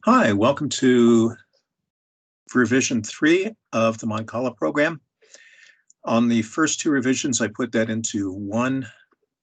Hi, welcome to revision 3 of the Mancala program. On the first two revisions, I put that into one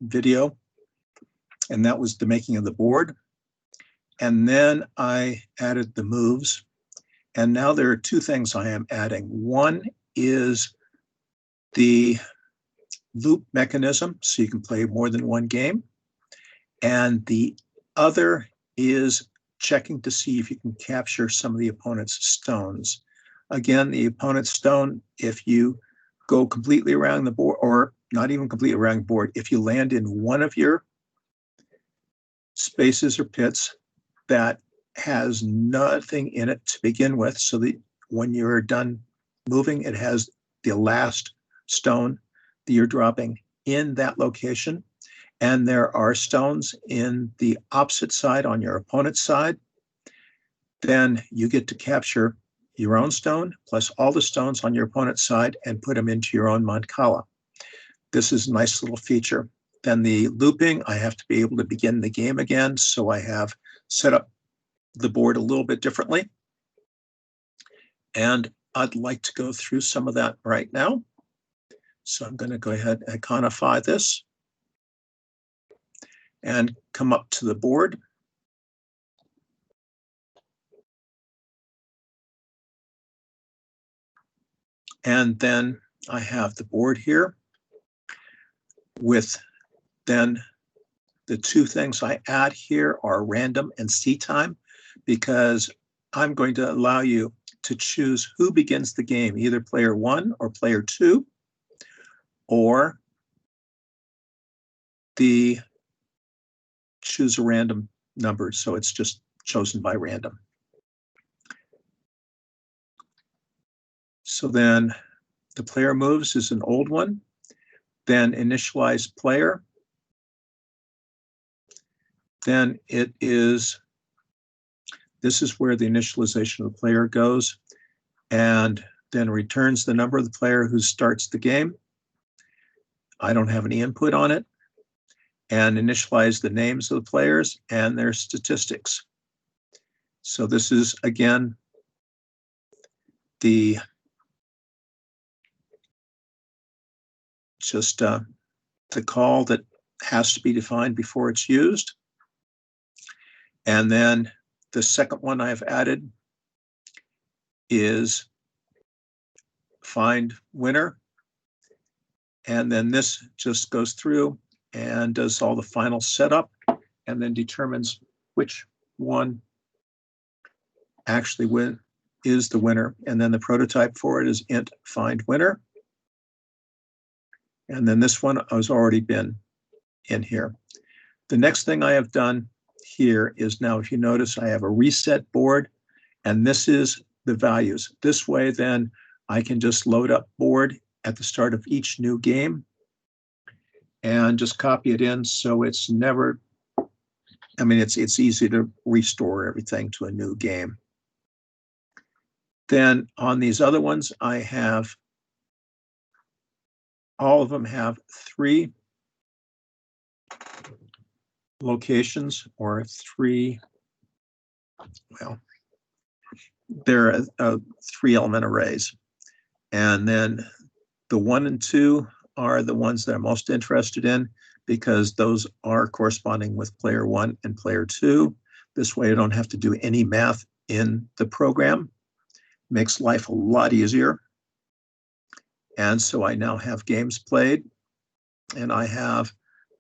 video, and that was the making of the board. And then I added the moves. And now there are two things I am adding. One is the loop mechanism, so you can play more than one game. And the other is checking to see if you can capture some of the opponent's stones. Again, the opponent's stone, if you go completely around the board, or not even completely around the board, if you land in one of your spaces or pits that has nothing in it to begin with, so that when you're done moving, it has the last stone that you're dropping in that location, and there are stones in the opposite side on your opponent's side, then you get to capture your own stone plus all the stones on your opponent's side and put them into your own Mancala. This is a nice little feature. Then the looping, I have to be able to begin the game again, so I have set up the board a little bit differently. And I'd like to go through some of that right now. So I'm going to go ahead and iconify this and come up to the board. And then I have the board here with then the two things I add here are random and seat time, because I'm going to allow you to choose who begins the game, either player 1 or player 2, or the choose a random number, so it's just chosen by random. So then the player moves is an old one, then initialize player, then it is, this is where the initialization of the player goes, and then returns the number of the player who starts the game. I don't have any input on it, and initialize the names of the players and their statistics. So this is, again, the just the call that has to be defined before it's used. And then the second one I've added is find winner. And then this just goes through and does all the final setup and then determines which one actually is the winner. And then the prototype for it is int find winner. And then this one has already been in here. The next thing I have done here is, now if you notice, I have a reset board, and this is the values. This way then I can just load up board at the start of each new game and just copy it in, so it's never, I mean, it's easy to restore everything to a new game. Then on these other ones, I have, all of them have 3 locations, or 3, well, they're 3-element arrays. And then the 1 and 2 are the ones that I'm most interested in, because those are corresponding with player 1 and player 2. This way I don't have to do any math in the program. Makes life a lot easier. And so I now have games played, and I have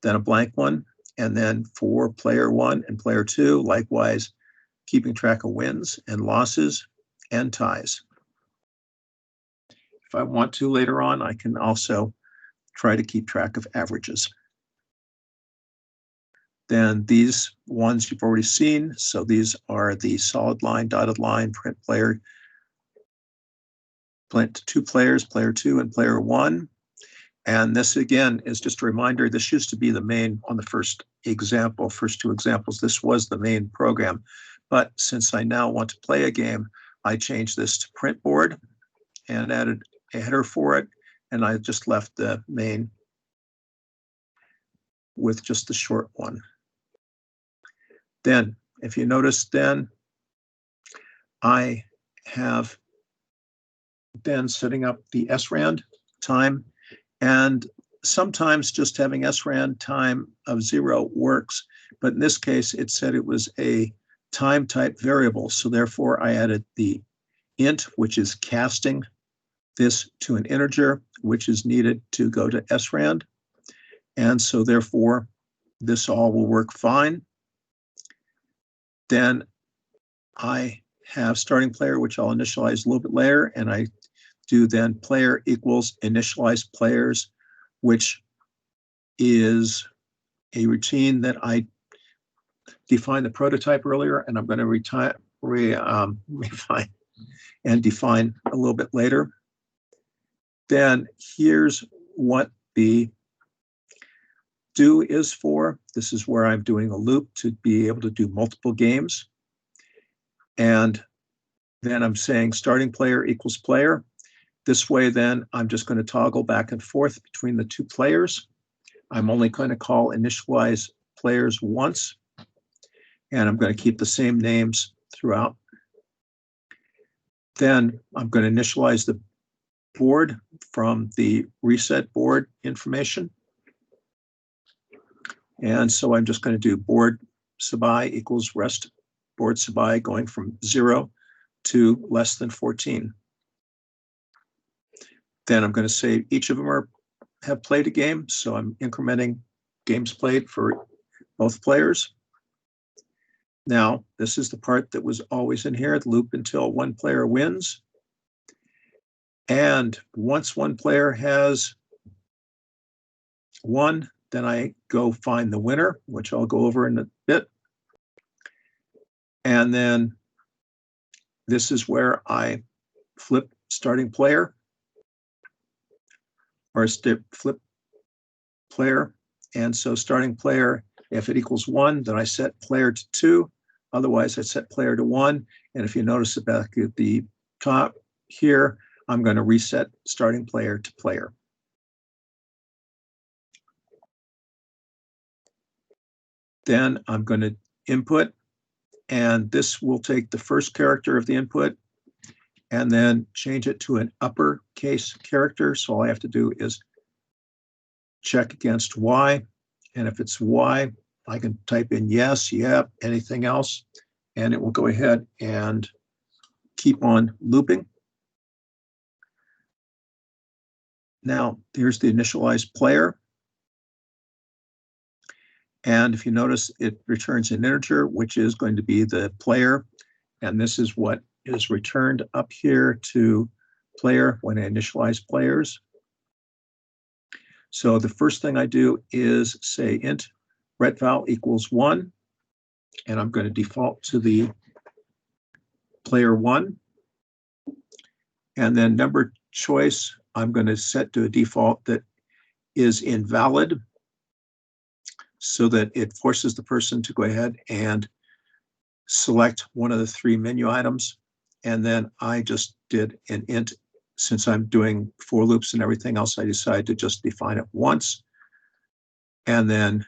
then a blank one, and then for player 1 and player 2, likewise, keeping track of wins and losses and ties. If I want to later on, I can also try to keep track of averages. Then these ones you've already seen. So these are the solid line, dotted line, print player, print 2 players, player 2 and player 1. And this, again, is just a reminder, this used to be the main, on the first example, first 2 examples, this was the main program. But since I now want to play a game, I changed this to print board and added a header for it. And I just left the main with just the short one. Then, if you notice, then I have then setting up the SRAND time, and sometimes just having SRAND time of 0 works, but in this case it said it was a time type variable, so therefore I added the int, which is casting this to an integer, which is needed to go to SRAND, and so therefore this all will work fine. Then I have starting player, which I'll initialize a little bit later, and I do then player equals initialize players, which is a routine that I defined the prototype earlier, and I'm going to refine and define a little bit later. Then here's what the do is for. This is where I'm doing a loop to be able to do multiple games. And then I'm saying starting player equals player. This way, then I'm just going to toggle back and forth between the two players. I'm only going to call initialize players once, and I'm going to keep the same names throughout. Then I'm going to initialize the board from the reset board information. And so I'm just going to do board sub I equals rest board sub I going from 0 to less than 14. Then I'm going to say each of them have played a game, so I'm incrementing games played for both players. Now, this is the part that was always in here, the loop until one player wins. And once one player has won, then I go find the winner, which I'll go over in a bit. And then this is where I flip starting player, or flip player. And so starting player, if it equals 1, then I set player to 2. Otherwise, I set player to 1. And if you notice back at the top here, I'm going to reset starting player to player. Then I'm going to input, and this will take the first character of the input and then change it to an uppercase character. So all I have to do is check against Y. And if it's Y, I can type in yes, yep, anything else, and it will go ahead and keep on looping. Now, here's the initialized player. And if you notice, it returns an integer, which is going to be the player. And this is what is returned up here to player when I initialize players. So the first thing I do is say int retval equals 1, and I'm going to default to the player 1. And then number choice, I'm going to set to a default that is invalid, so that it forces the person to go ahead and select one of the 3 menu items. And then I just did an int. Since I'm doing for loops and everything else, I decided to just define it once. And then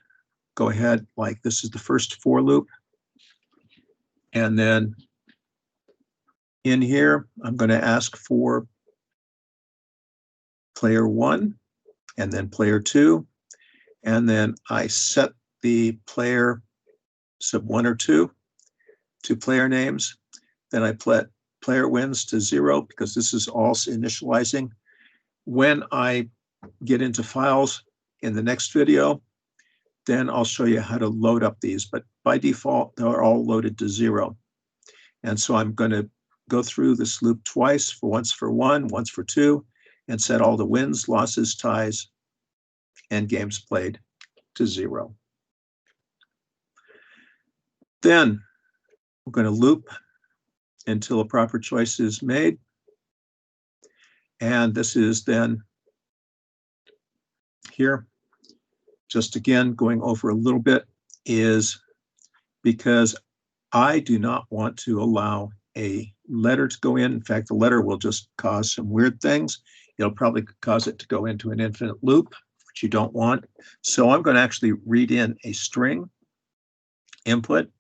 go ahead, like this is the first for loop. And then in here, I'm going to ask for player 1 and then player 2. And then I set the player sub 1 or 2 to player names. Then I put player wins to 0 because this is also initializing. When I get into files in the next video, then I'll show you how to load up these. But by default, they're all loaded to 0. And so I'm going to go through this loop twice, once for 1, once for 2, and set all the wins, losses, ties, and games played to 0. Then we're going to loop until a proper choice is made. And this is then here, just again going over a little bit, is because I do not want to allow a letter to go in. In fact, the letter will just cause some weird things. It'll probably cause it to go into an infinite loop, which you don't want. So I'm going to actually read in a string input,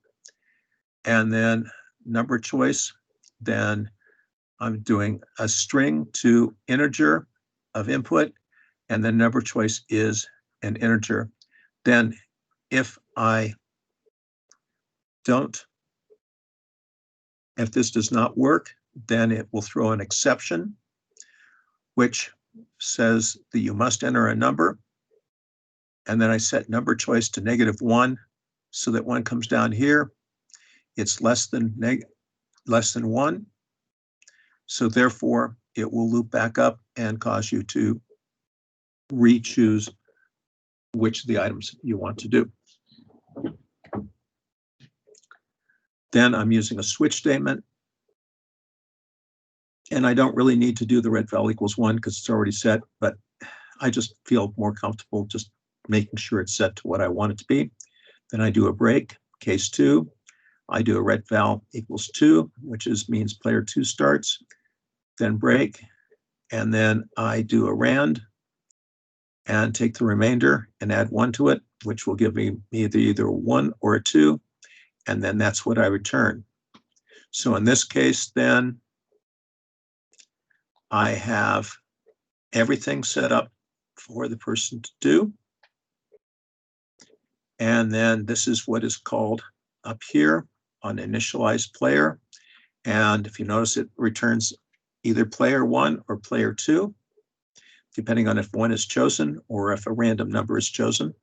and then number choice then I'm doing a string to integer of input, and the number choice is an integer. Then if this does not work, then it will throw an exception, which says that you must enter a number. And then I set number choice to -1, so that when it comes down here, it's less than 1. So therefore, it will loop back up and cause you to re-choose which of the items you want to do. Then I'm using a switch statement. And I don't really need to do the red val equals 1 because it's already set, but I just feel more comfortable just making sure it's set to what I want it to be. Then I do a break, case 2. I do a red val equals 2, which means player 2 starts, then break, and then I do a rand and take the remainder and add 1 to it, which will give me either a 1 or a 2, and then that's what I return. So in this case, then I have everything set up for the person to do. And then this is what is called up here on initialize player. And if you notice, it returns either player 1 or player 2, depending on if 1 is chosen or if a random number is chosen.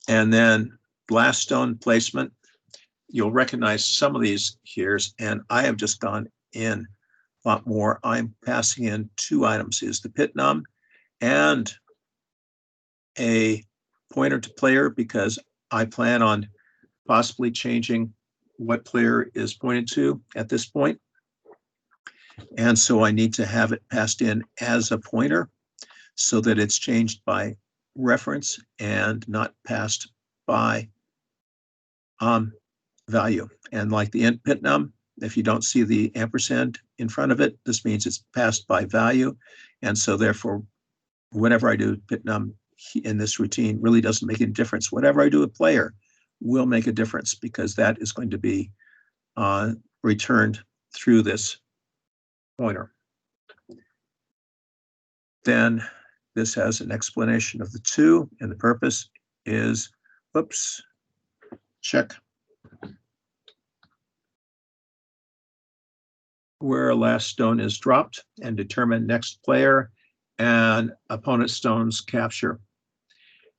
And then last stone placement, you'll recognize some of these here, and I have just gone in a lot more. I'm passing in 2 items, is the pit num and a pointer to player, because I plan on possibly changing what player is pointed to at this point. And so I need to have it passed in as a pointer so that it's changed by reference and not passed by value. And like the int pit num, if you don't see the ampersand in front of it, this means it's passed by value. And so therefore, whenever I do pit num in this routine really doesn't make any difference. Whatever I do with player will make a difference because that is going to be returned through this pointer. Then this has an explanation of the 2, and the purpose is, whoops, check where last stone is dropped and determine next player and opponent stones capture.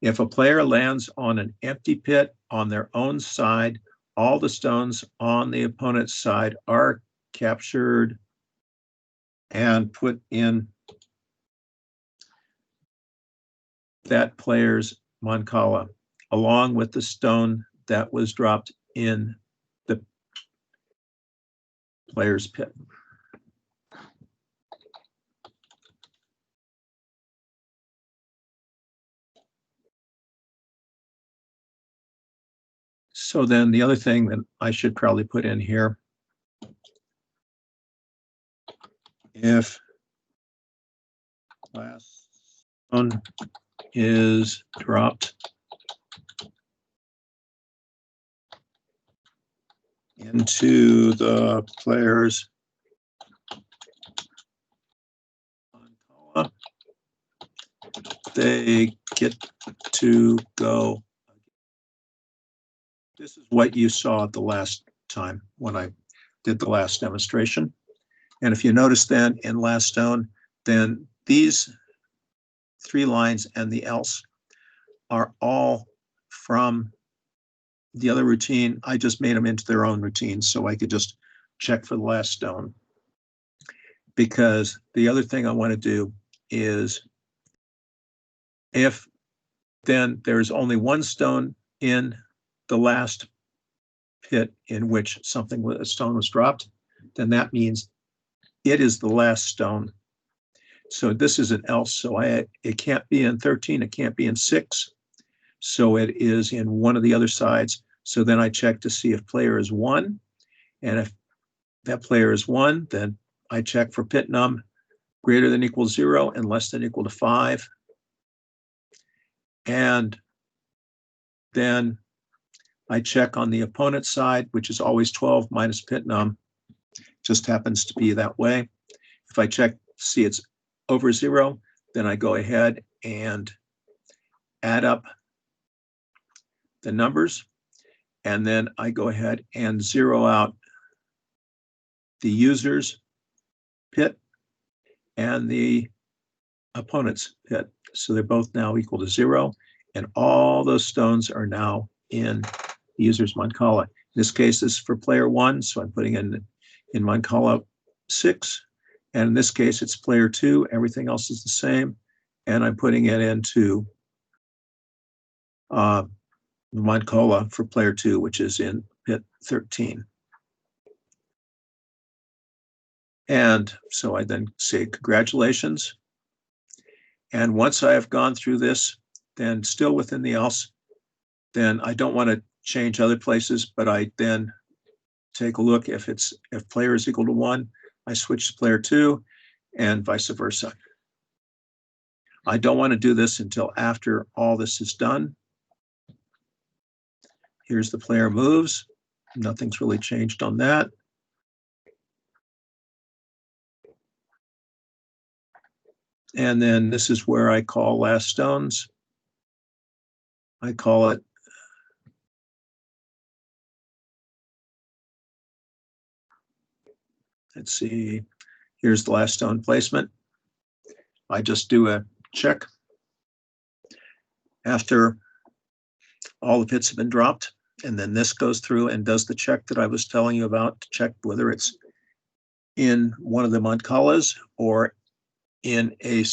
If a player lands on an empty pit on their own side, all the stones on the opponent's side are captured and put in that player's Mancala, along with the stone that was dropped in the player's pit. So then the other thing that I should probably put in here, if last stone is dropped into the player's Mancala, they get to go. This is what you saw the last time when I did the last demonstration. And if you notice then in last stone, then these 3 lines and the else are all from the other routine. I just made them into their own routine so I could just check for the last stone. Because the other thing I want to do is, if then there's only 1 stone in the last pit in which a stone was dropped, then that means it is the last stone. So this is an else, so it can't be in 13, it can't be in 6, so it is in one of the other sides. So then I check to see if player is 1, and if that player is 1, then I check for pit num greater than equals 0 and less than equal to 5. And then I check on the opponent's side, which is always 12 minus pit num. Just happens to be that way. If I check, see it's over 0, then I go ahead and add up the numbers, and then I go ahead and zero out the user's pit and the opponent's pit. So they're both now equal to 0, and all those stones are now in the user's Mancala. In this case, this is for player 1, so I'm putting in Mancala 6. And in this case, it's player 2. Everything else is the same. And I'm putting it into Mancala for player 2, which is in pit 13. And so I then say congratulations. And once I have gone through this, then still within the else, then I don't want to change other places, but I then take a look. If player is equal to 1, I switch to player 2, and vice versa. I don't want to do this until after all this is done. Here's the player moves. Nothing's really changed on that. And then this is where I call last stones. I call it let's see, here's the last stone placement. I just do a check after all the pits have been dropped, and then this goes through and does the check that I was telling you about to check whether it's in one of the Mancalas or in a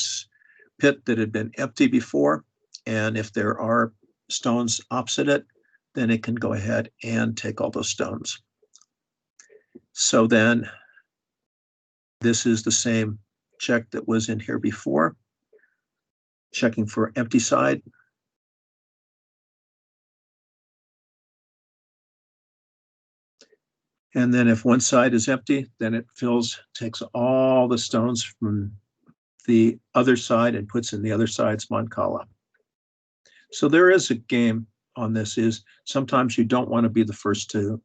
pit that had been empty before. And if there are stones opposite it, then it can go ahead and take all those stones. So then this is the same check that was in here before, checking for empty side. And then if one side is empty, then it takes all the stones from the other side and puts in the other side's Mancala. So there is a game on this, is sometimes you don't want to be the first to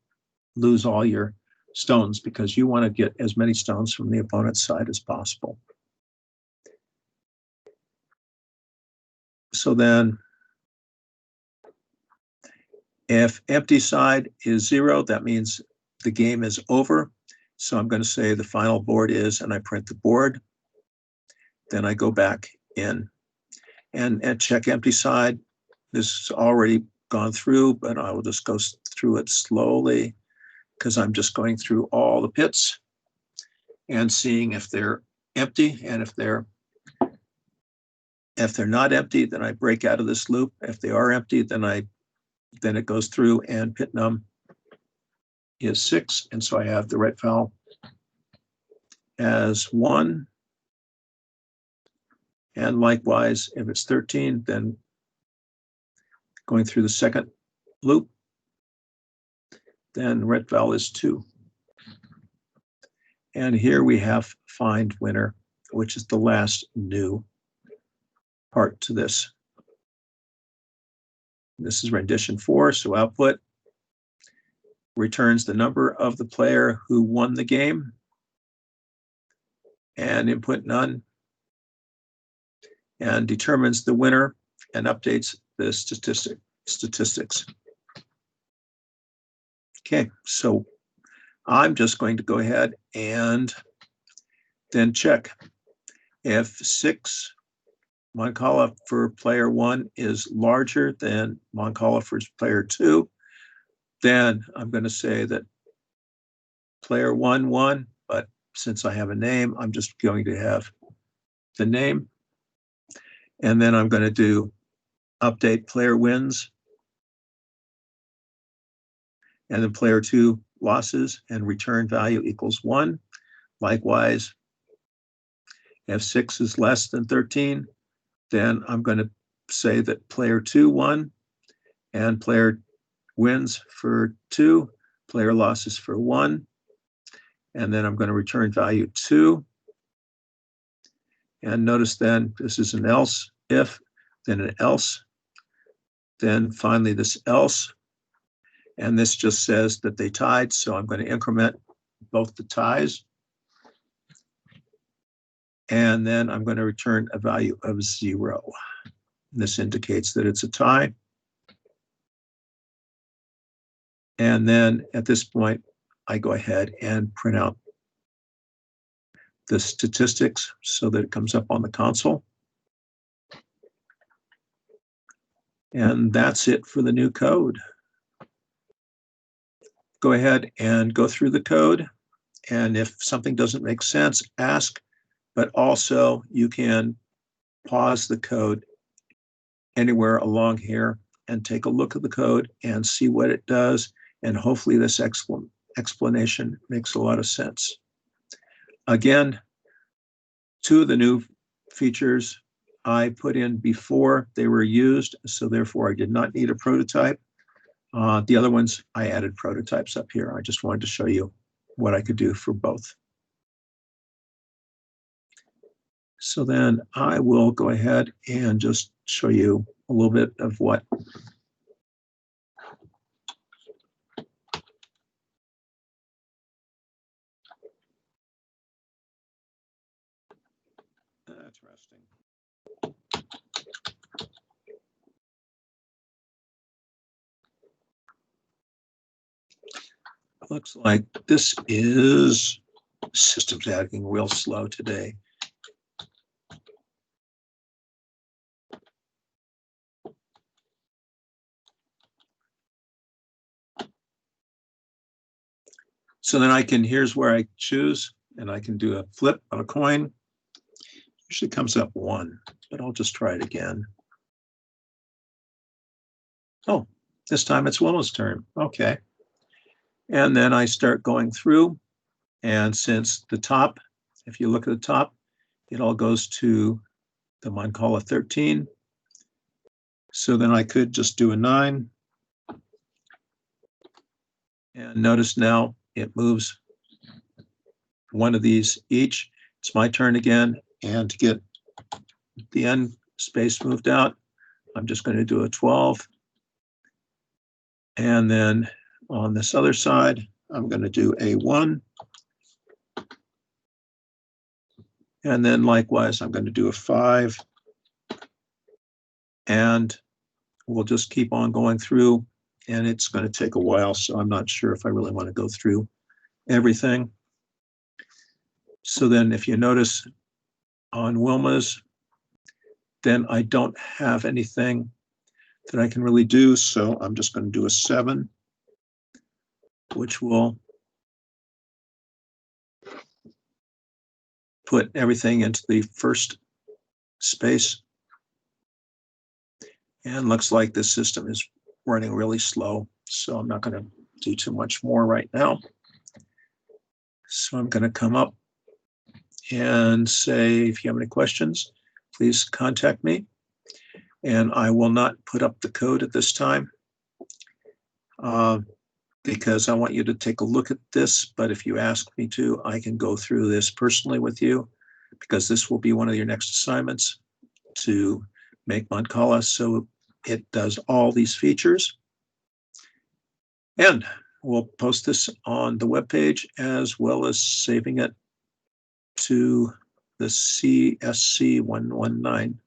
lose all your stones because you want to get as many stones from the opponent's side as possible. So then if empty side is 0, that means the game is over. So I'm going to say the final board is, and I print the board. Then I go back in and check empty side. This has already gone through, but I will just go through it slowly because I'm just going through all the pits and seeing if they're empty. And if they're not empty, then I break out of this loop. If they are empty, then it goes through, and pit num is 6, and so I have the Rrev as 1. And likewise, if it's 13, then going through the second loop, then Rrev is 2. And here we have find winner, which is the last new part to this. This is rendition 4, so output returns the number of the player who won the game, and input none, and determines the winner and updates the statistics. Okay, so I'm just going to go ahead and then check. If 6 Mancala for player 1 is larger than Mancala for player 2, then I'm going to say that player 1 won, but since I have a name, I'm just going to have the name. And then I'm going to do update player wins, and then player 2 losses, and return value equals 1. Likewise, if 6 is less than 13, then I'm going to say that player 2 won, and player wins for 2, player losses for 1, and then I'm going to return value 2. And notice then this is an else, if, then an else. then finally this else, and this just says that they tied, so I'm going to increment both the ties, and then I'm going to return a value of 0. This indicates that it's a tie. And then at this point, I go ahead and print out the statistics so that it comes up on the console. And that's it for the new code. Go ahead and go through the code. And if something doesn't make sense, ask. But also, you can pause the code anywhere along here and take a look at the code and see what it does. And hopefully this explanation makes a lot of sense. Again, 2 of the new features I put in before they were used, so therefore I did not need a prototype. The other ones, I added prototypes up here. I just wanted to show you what I could do for both. So then I will go ahead and just show you a little bit of what interesting. Looks like this is system's acting real slow today. So then I can, here's where I choose, and I can do a flip on a coin. Usually comes up 1, but I'll just try it again. Oh, this time it's Willow's turn. Okay. And then I start going through, and since the top, if you look at the top, it all goes to the Mancala 13. So then I could just do a 9. And notice now it moves 1 of these each. It's my turn again. And to get the end space moved out, I'm just going to do a 12. And then on this other side, I'm going to do a 1. And then likewise, I'm going to do a 5. And we'll just keep on going through. And it's going to take a while, so I'm not sure if I really want to go through everything. So then if you notice on Wilma's, then I don't have anything that I can really do. So I'm just going to do a 7, which will put everything into the first space. And looks like this system is running really slow. So I'm not going to do too much more right now. So I'm going to come up and say, if you have any questions, please contact me. And I will not put up the code at this time because I want you to take a look at this. But if you ask me to, I can go through this personally with you, because this will be one of your next assignments, to make Mancala so it does all these features. And we'll post this on the webpage as well as saving it to the CSC 119.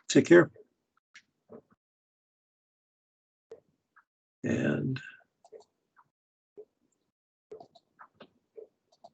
Take care. And